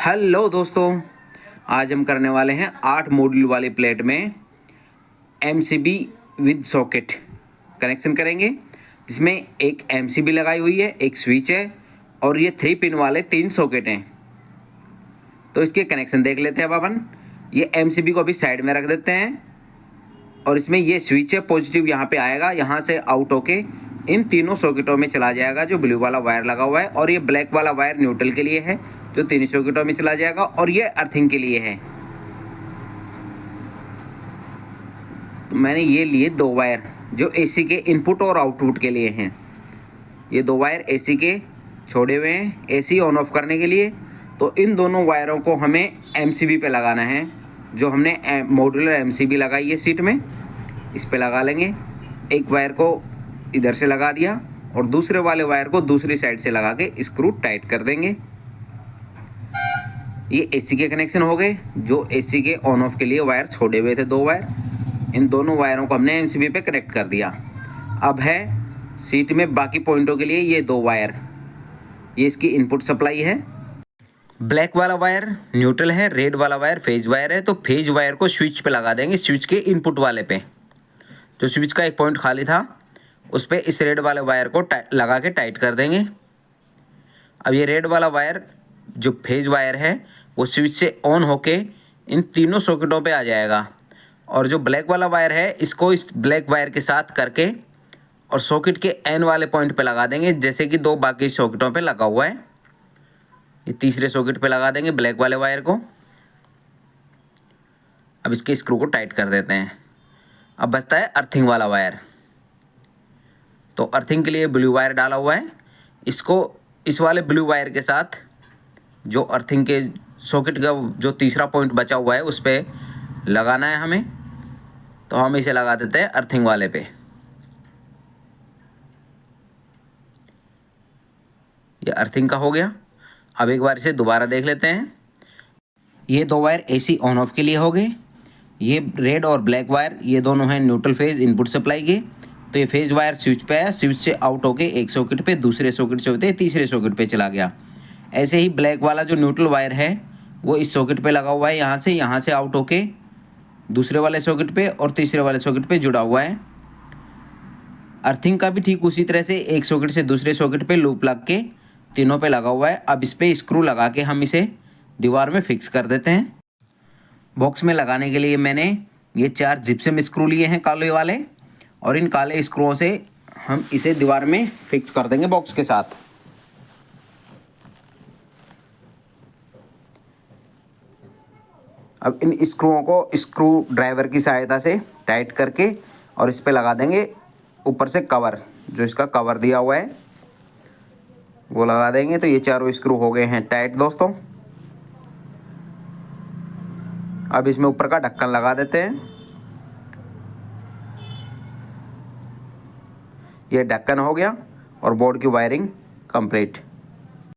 Hello दोस्तों, आज हम करने वाले हैं 8 मॉड्यूल वाली प्लेट में एमसीबी विद सॉकेट कनेक्शन करेंगे, जिसमें एक एमसीबी लगाई हुई है, एक स्विच है और ये 3 पिन वाले 3 सॉकेट हैं। तो इसके कनेक्शन देख लेते हैं अब अपन। ये एमसीबी को अभी साइड में रख देते हैं और इसमें ये स्विच है, पॉजिटिव यहाँ पे आएगा, यहाँ से आउट होके इन तीनों सॉकेटों में चला जाएगा जो ब्लू वाला वायर लगा हुआ है, और ये ब्लैक वाला वायर न्यूट्रल के लिए है जो 3 सॉकेटों में चला जाएगा, और ये अर्थिंग के लिए है। तो मैंने ये लिए 2 वायर जो एसी के इनपुट और आउटपुट के लिए हैं। ये 2 वायर एसी के छोड़े हुए हैं एसी ऑन ऑफ करने के लिए। तो इन दोनों वायरों को हमें एमसीबी पे लगाना है, जो हमने मॉड्यूलर एमसीबी लगाई है सीट में, इस पे लगा लेंगे। एक वायर को इधर से लगा दिया और दूसरे वाले वायर को दूसरी साइड से लगा के स्क्रू टाइट कर देंगे। ये एसी के कनेक्शन हो गए, जो एसी के ऑन ऑफ के लिए वायर छोड़े हुए थे 2 वायर, इन दोनों वायरों को हमने एमसीबी पे कनेक्ट कर दिया। अब है सीट में बाकी पॉइंटों के लिए ये 2 वायर, ये इसकी इनपुट सप्लाई है। ब्लैक वाला वायर न्यूट्रल है, रेड वाला वायर फेज वायर है। तो फेज वायर को स्विच पे लगा देंगे, स्विच के इनपुट वाले पे। जो स्विच का एक पॉइंट खाली था उस पर इस रेड वाले वायर को लगा के टाइट कर देंगे। अब ये रेड वाला वायर जो फेज वायर है वो स्विच से ऑन होके इन तीनों सॉकेटों पे आ जाएगा, और जो ब्लैक वाला वायर है इसको इस ब्लैक वायर के साथ करके और सॉकेट के एन वाले पॉइंट पे लगा देंगे, जैसे कि 2 बाकी सॉकेटों पे लगा हुआ है। ये तीसरे सॉकेट पे लगा देंगे ब्लैक वाले वायर को। अब इसके स्क्रू को टाइट कर देते हैं। अब बचता है अर्थिंग वाला वायर। तो अर्थिंग के लिए ब्लू वायर डाला हुआ है, इसको इस वाले ब्लू वायर के साथ जो अर्थिंग के सॉकेट का जो तीसरा पॉइंट बचा हुआ है उस पर लगाना है हमें। तो हम इसे लगा देते हैं अर्थिंग वाले पे। ये अर्थिंग का हो गया। अब एक बार इसे दोबारा देख लेते हैं। ये 2 वायर एसी ऑन ऑफ के लिए हो गए। ये रेड और ब्लैक वायर ये दोनों हैं न्यूट्रल फेज इनपुट सप्लाई के। तो ये फेज वायर स्विच पे आया, स्विच से आउट होके एक सॉकेट पे, दूसरे सॉकेट से होते तीसरे सॉकेट पे चला गया। ऐसे ही ब्लैक वाला जो न्यूट्रल वायर है वो इस सॉकेट पे लगा हुआ है, यहाँ से आउट होके दूसरे वाले सॉकेट पे और तीसरे वाले सॉकेट पे जुड़ा हुआ है। अर्थिंग का भी ठीक उसी तरह से एक सॉकेट से दूसरे सॉकेट पे लूप लग के तीनों पे लगा हुआ है। अब इस पर स्क्रू लगा के हम इसे दीवार में फिक्स कर देते हैं। बॉक्स में लगाने के लिए मैंने ये 4 जिप्सम स्क्रू लिए हैं काले वाले, और इन काले स्क्रूओं से हम इसे दीवार में फिक्स कर देंगे बॉक्स के साथ। अब इन स्क्रूओं को स्क्रू ड्राइवर की सहायता से टाइट करके और इस पे लगा देंगे ऊपर से कवर, जो इसका कवर दिया हुआ है वो लगा देंगे। तो ये चारों स्क्रू हो गए हैं टाइट दोस्तों। अब इसमें ऊपर का ढक्कन लगा देते हैं। ये ढक्कन हो गया और बोर्ड की वायरिंग कंप्लीट।